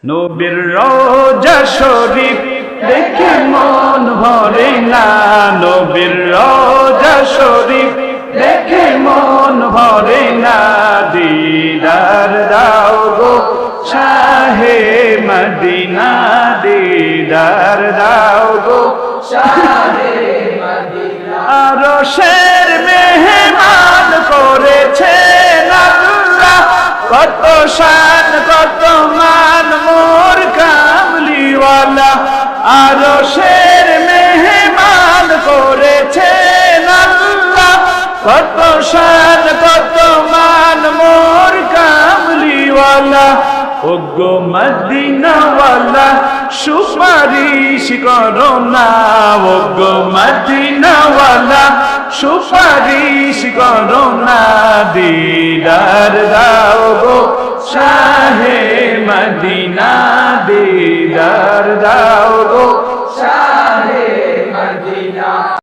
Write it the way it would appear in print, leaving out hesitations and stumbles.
নবীর রওজা শরীফ দেখে মন ভরে না, নবীর রওজা শরীফ দেখে মন ভরে না। দিদার দাও গো শাহে মদিনা, দিদার দাও গো শাহে মদিনা। আরশের মেহমান করেছেন আল্লাহ, কত শান কত মান মোর কামলিওয়ালা। আরশের মেহমান করেছেন আল্লাহ, কত শান কত মান মোর কামলিওয়ালা। ওগো মদিনাওয়ালা সুপারিশ করো না, ওগো মদিনাওয়ালা সুপারিশ করো না। দিদার দাও গো শাহে মদিনা, দিদার দাও গো শাহে মদিনা।